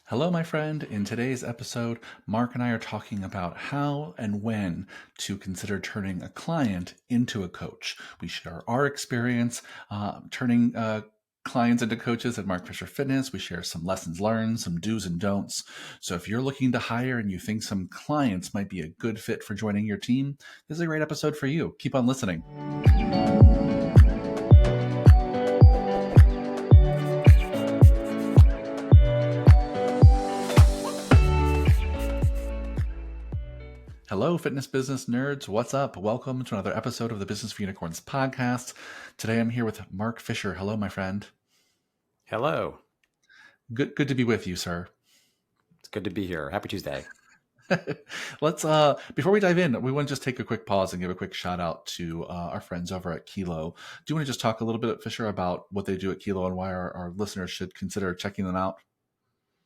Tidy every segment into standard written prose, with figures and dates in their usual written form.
Hello, my friend. In today's episode, Mark and I are talking about how and when to consider turning a client into a coach. We share our experience turning clients into coaches at Mark Fisher Fitness. We share some lessons learned, some do's and don'ts. So if you're looking to hire and you think some clients might be a good fit for joining your team, this is a great episode for you. Keep on listening. Hello, fitness business nerds. What's up? Welcome to another episode of the Business for Unicorns podcast. Today I'm here with Mark Fisher. Hello, my friend. Hello. Good to be with you, sir. It's good to be here. Happy Tuesday. Let's before we dive in, we want to just take a quick pause and give a quick shout out to our friends over at Kilo. Do you want to just talk a little bit, Fisher, about what they do at Kilo and why our listeners should consider checking them out?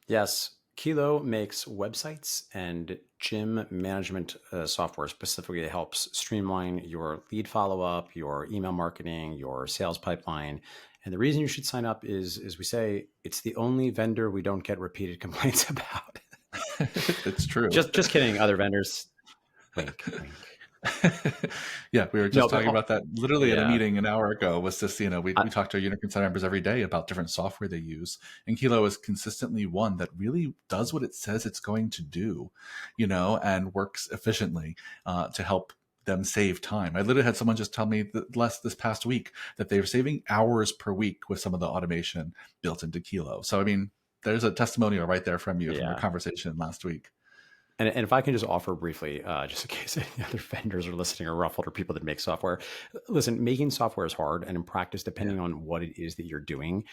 Yes, Kilo makes websites and gym management software specifically that helps streamline your lead follow-up, your email marketing, your sales pipeline. And the reason you should sign up is, as we say, it's the only vendor we don't get repeated complaints about. It's true. Just kidding, other vendors. Wink, wink. Yeah, we were just talking about that literally at a Yeah. meeting an hour ago. Was just, we talk to our Unicorn Center members every day about different software they use. And Kilo is consistently one that really does what it says it's going to do, and works efficiently to help them save time. I literally had someone just tell me this past week that they were saving hours per week with some of the automation built into Kilo. So, I mean, there's a testimonial right there from you from our conversation last week. And if I can just offer briefly, just in case any other vendors are listening or ruffled or people that make software, listen, making software is hard. And in practice, depending on what it is that you're doing,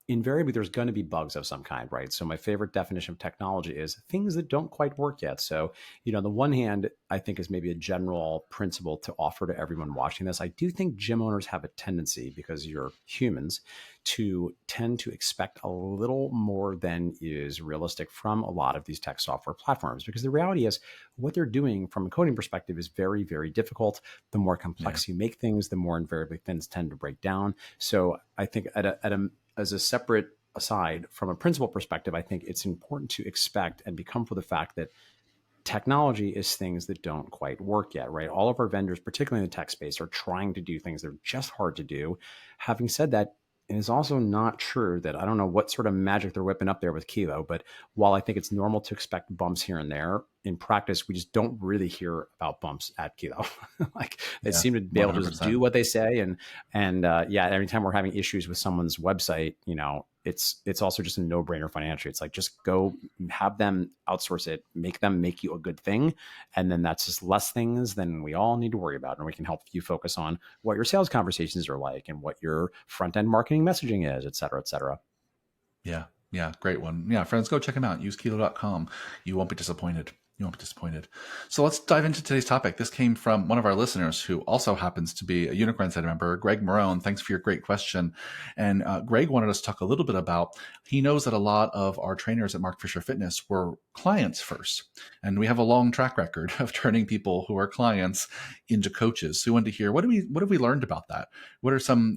invariably there's going to be bugs of some kind, right? So my favorite definition of technology is things that don't quite work yet. So, on the one hand, I think is maybe a general principle to offer to everyone watching this. I do think gym owners have a tendency, because you're humans, to tend to expect a little more than is realistic from a lot of these tech software platforms, because the reality is what they're doing from a coding perspective is very, very difficult. The more complex you make things, the more invariably things tend to break down. So I think as a separate aside, from a principal perspective, I think it's important to expect and be comfortable with the fact that technology is things that don't quite work yet, right? All of our vendors, particularly in the tech space, are trying to do things that are just hard to do. Having said that, it is also not true that I don't know what sort of magic they're whipping up there with Kilo, but while I think it's normal to expect bumps here and there, in practice, we just don't really hear about bumps at Kilo. Like they seem to be able to just do what they say. And every time we're having issues with someone's website, it's also just a no-brainer financially. It's like, just go have them outsource it, make them make you a good thing. And then that's just less things than we all need to worry about. And we can help you focus on what your sales conversations are like and what your front-end marketing messaging is, et cetera, et cetera. Yeah, great one. Yeah, friends, go check them out. Use kilo.com. You won't be disappointed. So let's dive into today's topic. This came from one of our listeners who also happens to be a Unicorn Center member, Greg Marone. Thanks for your great question. And Greg wanted us to talk a little bit about, he knows that a lot of our trainers at Mark Fisher Fitness were clients first. And we have a long track record of turning people who are clients into coaches. So we wanted to hear, what have we learned about that? What are some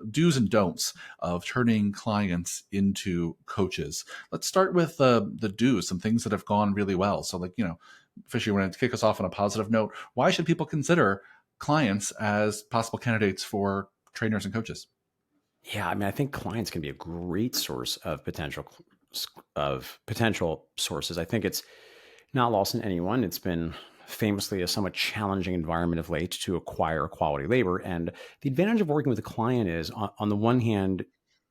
do's and don'ts of turning clients into coaches? Let's start with the do's, some things that have gone really well. So Fisher, you want to kick us off on a positive note. Why should people consider clients as possible candidates for trainers and coaches? Yeah, I mean, I think clients can be a great source of potential sources. I think it's not lost on anyone. It's been famously a somewhat challenging environment of late to acquire quality labor. And the advantage of working with a client is, on the one hand,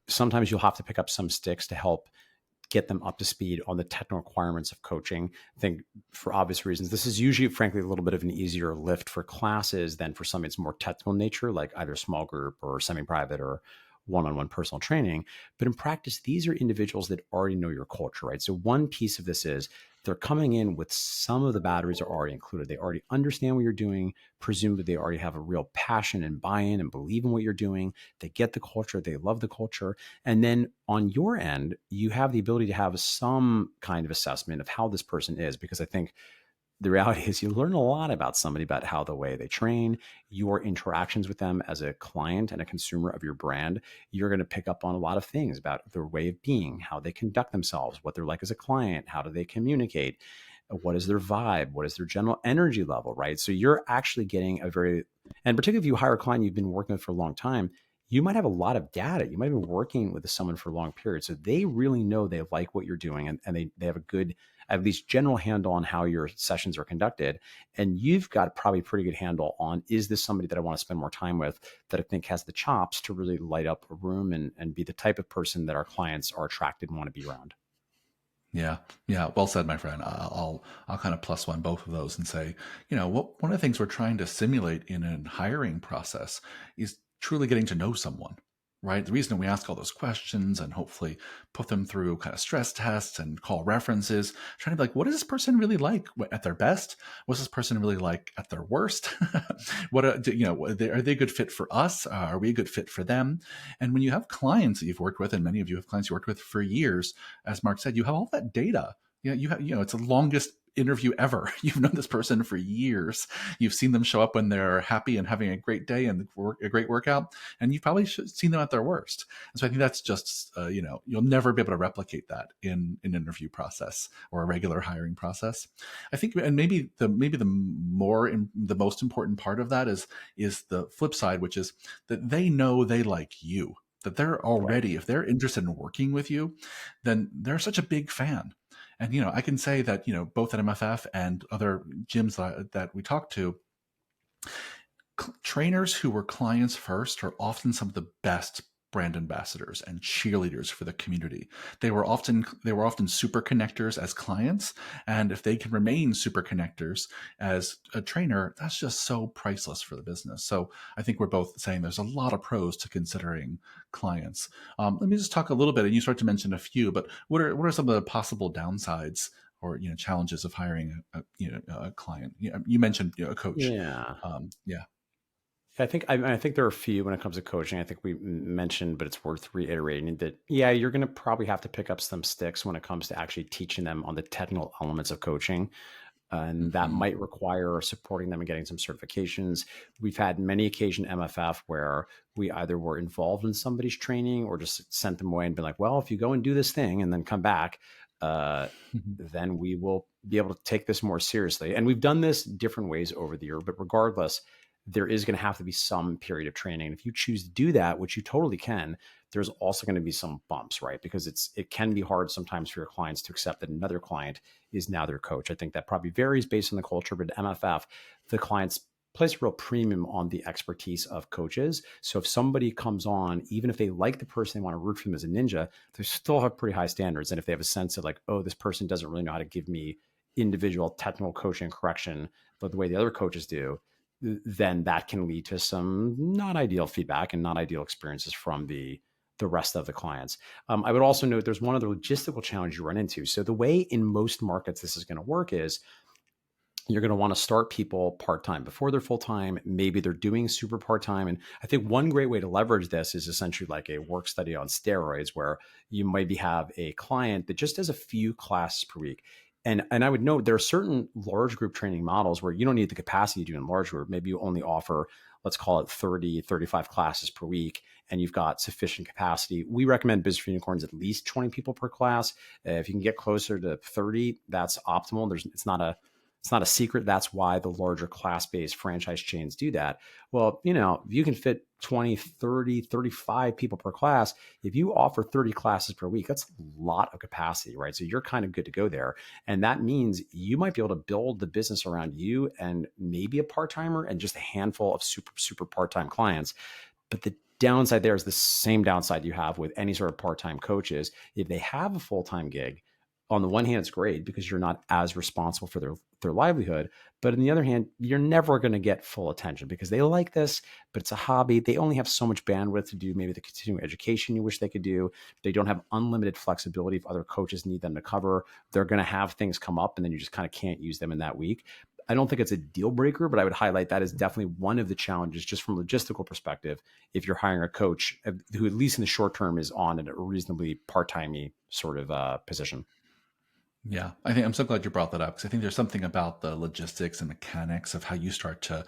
sometimes you'll have to pick up some sticks to help get them up to speed on the technical requirements of coaching. I think for obvious reasons, this is usually, frankly, a little bit of an easier lift for classes than for something that's more technical in nature, like either small group or semi-private or one-on-one personal training. But in practice, these are individuals that already know your culture, right? So one piece of this is they're coming in with some of the batteries are already included. They already understand what you're doing. Presumably they already have a real passion and buy-in and believe in what you're doing. They get the culture. They love the culture. And then on your end, you have the ability to have some kind of assessment of how this person is, because I think the reality is you learn a lot about somebody, about how the way they train, your interactions with them as a client and a consumer of your brand. You're going to pick up on a lot of things about their way of being, how they conduct themselves, what they're like as a client, how do they communicate, what is their vibe, what is their general energy level, right? So you're actually getting a very, and particularly if you hire a client you've been working with for a long time, you might have a lot of data. You might have been working with someone for a long period. So they really know they like what you're doing, and they have a good, at least general handle on how your sessions are conducted. And you've got probably a pretty good handle on, is this somebody that I want to spend more time with, that I think has the chops to really light up a room and be the type of person that our clients are attracted and want to be around. Yeah, yeah, well said, my friend. I'll kind of plus one both of those and say, one of the things we're trying to simulate in a hiring process is truly getting to know someone, right? The reason we ask all those questions and hopefully put them through kind of stress tests and call references, trying to be like, what is this person really like at their best? What's this person really like at their worst? Are they a good fit for us? Are we a good fit for them? And when you have clients that you've worked with, and many of you have clients you worked with for years, as Mark said, you have all that data. It's the longest interview ever. You've known this person for years. You've seen them show up when they're happy and having a great day and a great workout, and you've probably seen them at their worst. And so I think that's just, you'll never be able to replicate that in an interview process or a regular hiring process. I think, and the most important part of that is the flip side, which is that they know they like you, that they're Right. already, if they're interested in working with you, then they're such a big fan. And, I can say that, both at MFF and other gyms that we talk to, trainers who were clients first are often some of the best brand ambassadors and cheerleaders for the community. They were often super connectors as clients, and if they can remain super connectors as a trainer, that's just so priceless for the business. So I think we're both saying there's a lot of pros to considering clients. Let me just talk a little bit, and you start to mention a few, but what are some of the possible downsides or challenges of hiring a client? You mentioned a coach. Yeah. Yeah. I think there are a few when it comes to coaching. I think we mentioned, but it's worth reiterating that, yeah, you're going to probably have to pick up some sticks when it comes to actually teaching them on the technical elements of coaching. And that Hmm. might require supporting them and getting some certifications. We've had many occasion MFF where we either were involved in somebody's training or just sent them away and been like, well, if you go and do this thing and then come back, uh, then we will be able to take this more seriously. And we've done this different ways over the year, but regardless, there is going to have to be some period of training. And if you choose to do that, which you totally can, there's also going to be some bumps, right? Because it can be hard sometimes for your clients to accept that another client is now their coach. I think that probably varies based on the culture, but at MFF, the clients place a real premium on the expertise of coaches. So if somebody comes on, even if they like the person, they want to root for them as a ninja, they still have pretty high standards. And if they have a sense of like, oh, this person doesn't really know how to give me individual technical coaching and correction, but the way the other coaches do, then that can lead to some not ideal feedback and not ideal experiences from the rest of the clients. I would also note there's one other logistical challenge you run into. So the way in most markets this is going to work is you're going to want to start people part-time before they're full-time. Maybe they're doing super part-time. And I think one great way to leverage this is essentially like a work study on steroids, where you maybe have a client that just does a few classes per week. And I would note there are certain large group training models where you don't need the capacity to do in large group. Maybe you only offer, let's call it 30, 35 classes per week, and you've got sufficient capacity. We recommend Business for Unicorns at least 20 people per class. If you can get closer to 30, that's optimal. It's not a secret. That's why the larger class-based franchise chains do that. Well, if you can fit 20, 30, 35 people per class, if you offer 30 classes per week, that's a lot of capacity, right? So you're kind of good to go there. And that means you might be able to build the business around you and maybe a part-timer and just a handful of super, super part-time clients. But the downside there is the same downside you have with any sort of part-time coaches. If they have a full-time gig, on the one hand, it's great because you're not as responsible for their livelihood. But on the other hand, you're never going to get full attention because they like this, but it's a hobby. They only have so much bandwidth to do maybe the continuing education you wish they could do. They don't have unlimited flexibility if other coaches need them to cover. They're going to have things come up and then you just kind of can't use them in that week. I don't think it's a deal breaker, but I would highlight that as definitely one of the challenges just from a logistical perspective. If you're hiring a coach who, at least in the short term, is on a reasonably part-timey sort of position. Yeah, I think I'm so glad you brought that up because I think there's something about the logistics and mechanics of how you start to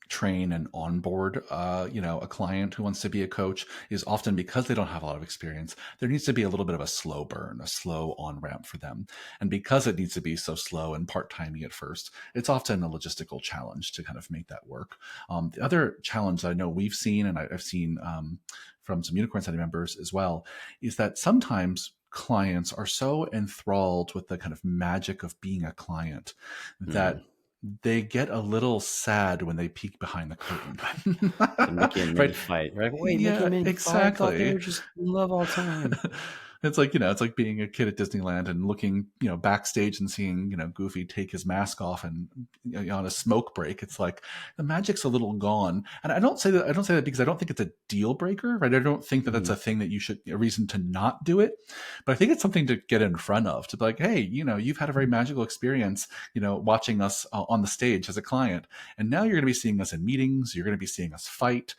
train and onboard, a client who wants to be a coach is often because they don't have a lot of experience. There needs to be a little bit of a slow burn, a slow on ramp for them, and because it needs to be so slow and part timey at first, it's often a logistical challenge to kind of make that work. The other challenge that I know we've seen, and I've seen from some Unicorn Study members as well, is that sometimes clients are so enthralled with the kind of magic of being a client Mm. that they get a little sad when they peek behind the curtain. The Mickey and Minnie Right? fight. You're like, wait, Mickey Yeah, and Minnie fight? I thought they exactly. were just in love all the time. It's like, it's like being a kid at Disneyland and looking, backstage and seeing, Goofy take his mask off and on a smoke break. It's like the magic's a little gone. And I don't say that because I don't think it's a deal breaker, right? I don't think that that's Mhm. a thing that a reason to not do it. But I think it's something to get in front of, to be like, hey, you've had a very magical experience, watching us on the stage as a client. And now you're going to be seeing us in meetings. You're going to be seeing us fight,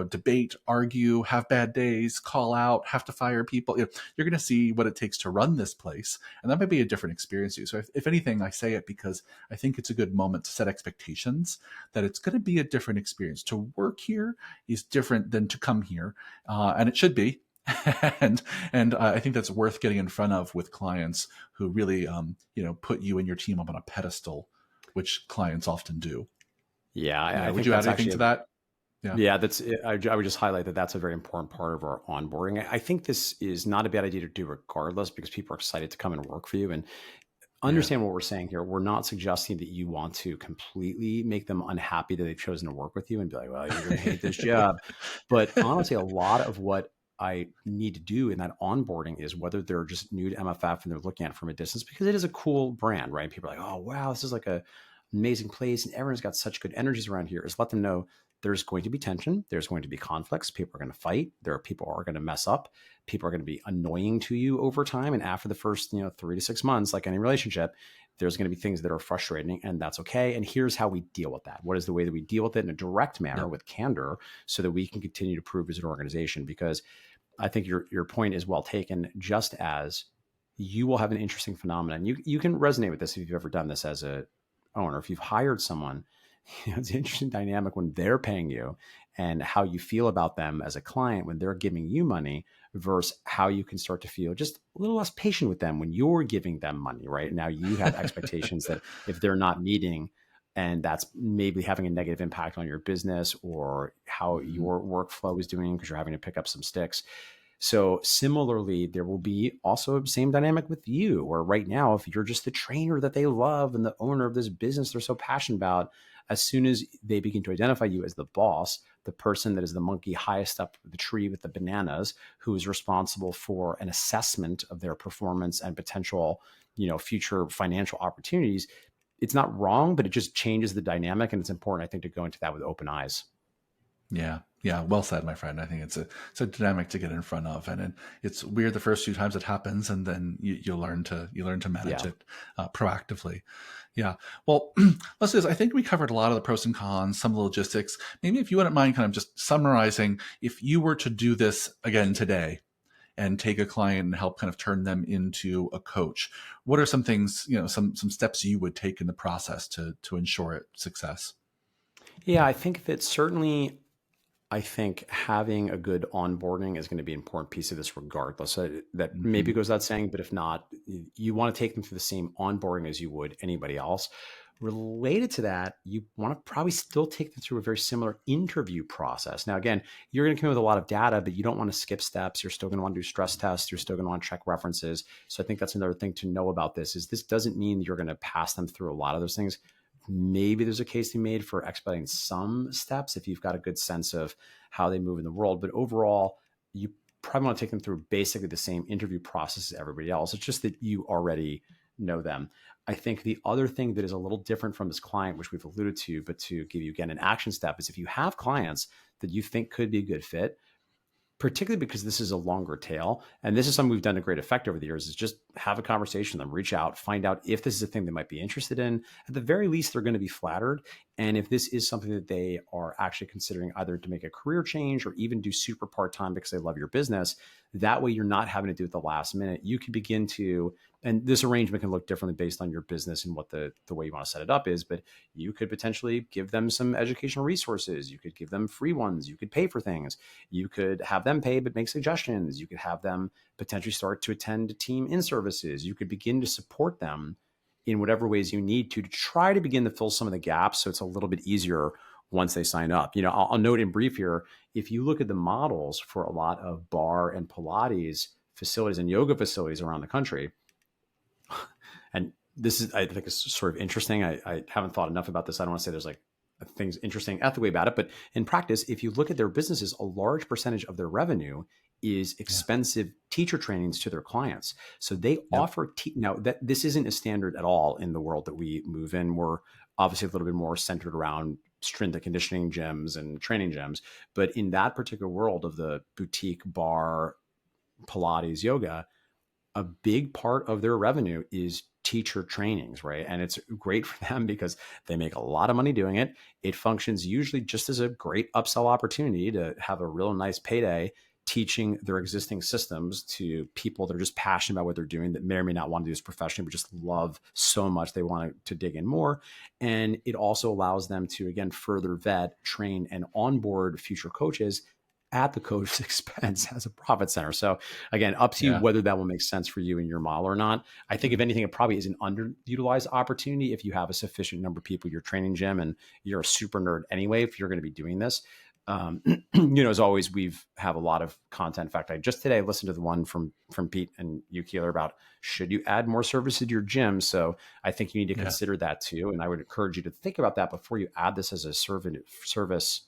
debate, argue, have bad days, call out, have to fire people. You're going to see what it takes to run this place. And that might be a different experience to you. So if anything, I say it because I think it's a good moment to set expectations that it's going to be a different experience. To work here is different than to come here. And it should be. and I think that's worth getting in front of with clients who really, put you and your team up on a pedestal, which clients often do. Yeah, I Would think you add that's anything actually to that? Yeah. yeah, I would just highlight that that's a very important part of our onboarding. I think this is not a bad idea to do regardless because people are excited to come and work for you. And Yeah. understand what we're saying here. We're not suggesting that you want to completely make them unhappy that they've chosen to work with you and be like, well, you're going to hate this job. But honestly, a lot of what I need to do in that onboarding is whether they're just new to MFF and they're looking at it from a distance because it is a cool brand, right? People are like, oh, wow, this is like a amazing place and everyone's got such good energies around here. Is let them know there's going to be tension. There's going to be conflicts. People are going to fight. There are people who are going to mess up. People are going to be annoying to you over time. And after the first, 3 to 6 months, like any relationship, there's going to be things that are frustrating and that's okay. And here's how we deal with that. What is the way that we deal with it in a direct manner Yep. with candor so that we can continue to prove as an organization? Because I think your point is well taken, just as you will have an interesting phenomenon. You can resonate with this if you've ever done this as a owner. If you've hired someone, it's an interesting dynamic when they're paying you and how you feel about them as a client when they're giving you money versus how you can start to feel just a little less patient with them when you're giving them money, right? Now you have expectations that if they're not meeting, and that's maybe having a negative impact on your business or how Mhm. your workflow is doing because you're having to pick up some sticks. So similarly, there will be also same dynamic with you, where right now, if you're just the trainer that they love and the owner of this business they're so passionate about, as soon as they begin to identify you as the boss, the person that is the monkey highest up the tree with the bananas, who is responsible for an assessment of their performance and potential, future financial opportunities, it's not wrong, but it just changes the dynamic. And it's important, I think, to go into that with open eyes. Yeah. Yeah. Well said, my friend. I think it's a dynamic to get in front of, and it's weird the first few times it happens, and then you learn to manage Yeah. it proactively. Yeah. Well, let's do this. I think we covered a lot of the pros and cons, some of the logistics. Maybe if you wouldn't mind kind of just summarizing, if you were to do this again today and take a client and help kind of turn them into a coach, what are some things, some steps you would take in the process to ensure it success? Yeah, I think that certainly I think having a good onboarding is going to be an important piece of this regardless. So that maybe Hmm. goes without saying, but if not, you want to take them through the same onboarding as you would anybody else. Related to that, you want to probably still take them through a very similar interview process. Now, again, you're going to come in with a lot of data, but you don't want to skip steps. You're still going to want to do stress tests. You're still going to want to check references. So I think that's another thing to know about this is this doesn't mean that you're going to pass them through a lot of those things. Maybe there's a case to be made for expediting some steps if you've got a good sense of how they move in the world. But overall, you probably want to take them through basically the same interview process as everybody else. It's just that you already know them. I think the other thing that is a little different from this client, which we've alluded to, but to give you again an action step, is if you have clients that you think could be a good fit, particularly because this is a longer tail. And this is something we've done to great effect over the years, is just have a conversation with them, reach out, find out if this is a thing they might be interested in. At the very least, they're going to be flattered. And if this is something that they are actually considering either to make a career change or even do super part-time because they love your business, that way you're not having to do it the last minute. You can begin to, and this arrangement can look differently based on your business and what the way you want to set it up is, but you could potentially give them some educational resources. You could give them free ones. You could pay for things. You could have them pay, but make suggestions. You could have them potentially start to attend team in services. You could begin to support them in whatever ways you need to try to begin to fill some of the gaps. So it's a little bit easier once they sign up. I'll note in brief here, if you look at the models for a lot of bar and Pilates facilities and yoga facilities around the country, and this is, I think, it's sort of interesting. I haven't thought enough about this. I don't want to say there's like things interesting ethically about it, but in practice, if you look at their businesses, a large percentage of their revenue is expensive teacher trainings to their clients. So they offer, now that this isn't a standard at all in the world that we move in. We're obviously a little bit more centered around strength and conditioning gyms and training gyms. But in that particular world of the boutique bar, Pilates, yoga, a big part of their revenue is teacher trainings, right? And it's great for them because they make a lot of money doing it. It functions usually just as a great upsell opportunity to have a real nice payday teaching their existing systems to people that are just passionate about what they're doing, that may or may not want to do this professionally, but just love so much they want to dig in more. And it also allows them to, again, further vet, train, and onboard future coaches at the coach's expense as a profit center. So again, up to you whether that will make sense for you and your model or not. I think if anything, it probably is an underutilized opportunity if you have a sufficient number of people you're training gym and you're a super nerd anyway, if you're going to be doing this. As always, we've have a lot of content. In fact, I just today listened to the one from Pete and you, Keeler, about should you add more services to your gym? So I think you need to consider that too. And I would encourage you to think about that before you add this as a service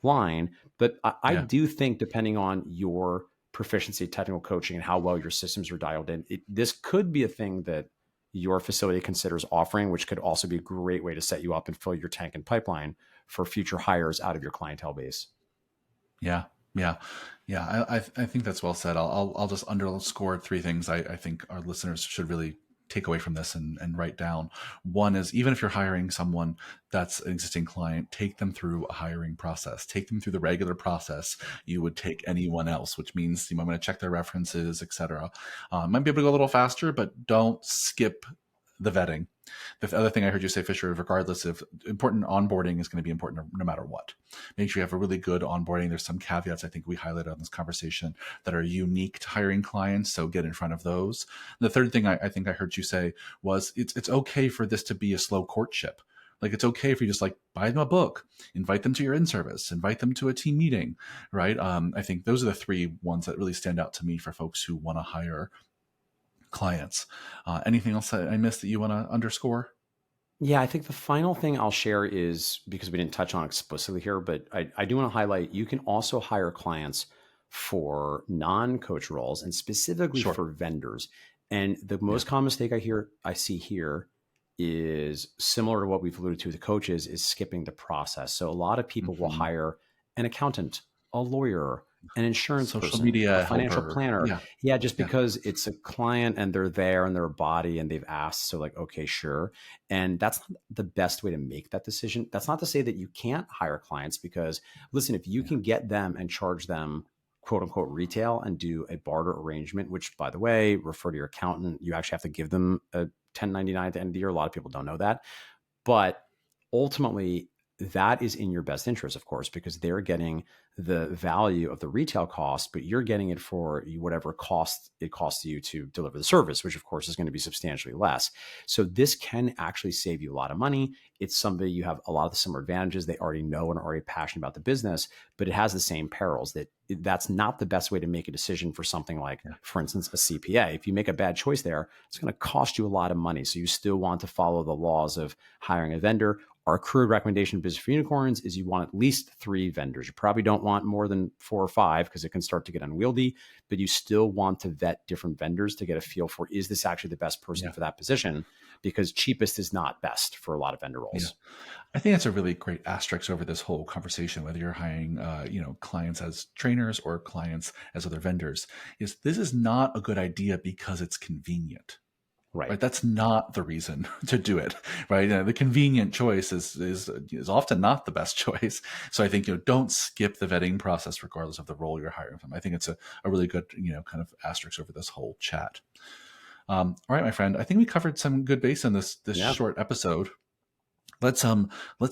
line. But I do think, depending on your proficiency, technical coaching, and how well your systems are dialed in, this could be a thing that your facility considers offering, which could also be a great way to set you up and fill your tank and pipeline for future hires out of your clientele base. Yeah. I think that's well said. I'll just underscore three things I think our listeners should really take away from this and write down. One is, even if you're hiring someone that's an existing client, take them through a hiring process. Take them through the regular process you would take anyone else, which means you might want to check their references, etc. Might be able to go a little faster, but don't skip the vetting. The other thing I heard you say, Fisher, regardless of important onboarding is going to be important no matter what. Make sure you have a really good onboarding. There's some caveats I think we highlighted on this conversation that are unique to hiring clients, so get in front of those. And the third thing I think I heard you say was it's okay for this to be a slow courtship. Like, it's okay if you just buy them a book, invite them to your in-service, invite them to a team meeting, right? I think those are the three ones that really stand out to me for folks who want to hire clients. Anything else I missed that you want to underscore? Yeah, I think the final thing I'll share is, because we didn't touch on explicitly here, but I do want to highlight, you can also hire clients for non-coach roles and specifically for vendors. And the most common mistake I see here is similar to what we've alluded to with the coaches, is skipping the process. So a lot of people will hire an accountant, a lawyer, an insurance social person, media a financial helper. planner. Just because it's a client and they're there and they're a body and they've asked. So okay, sure. And that's not the best way to make that decision. That's not to say that you can't hire clients, because listen, if you can get them and charge them quote unquote retail and do a barter arrangement, which, by the way, refer to your accountant, you actually have to give them a 1099 at the end of the year. A lot of people don't know that, but ultimately that is in your best interest, of course, because they're getting the value of the retail cost, but you're getting it for whatever cost it costs you to deliver the service, which of course is going to be substantially less. So this can actually save you a lot of money. It's somebody, you have a lot of the similar advantages. They already know and are already passionate about the business, but it has the same perils. That's not the best way to make a decision for something like, for instance, a CPA. If you make a bad choice there, it's going to cost you a lot of money. So you still want to follow the laws of hiring a vendor, Our accrued recommendation of Business for Unicorns is you want at least 3 vendors. You probably don't want more than 4 or 5 because it can start to get unwieldy, but you still want to vet different vendors to get a feel for, is this actually the best person for that position? Because cheapest is not best for a lot of vendor roles. I think that's a really great asterisk over this whole conversation, whether you're hiring, clients as trainers or clients as other vendors, is this is not a good idea because it's convenient. Right. That's not the reason to do it. Right. The convenient choice is often not the best choice. So I think, don't skip the vetting process regardless of the role you're hiring from. I think it's a really good, kind of asterisk over this whole chat. All right, my friend, I think we covered some good base in this short episode. Let's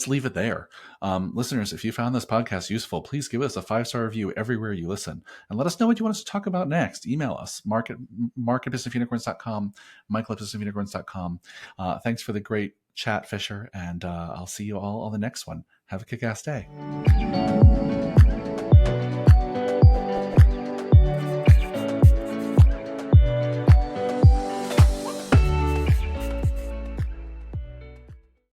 leave it there. Listeners, if you found this podcast useful, please give us a 5-star review everywhere you listen, and let us know what you want us to talk about next. Email us, mark@businessofunicorns.com, michael@businessofunicorns.com. Thanks for the great chat, Fisher, and I'll see you all on the next one. Have a kick-ass day.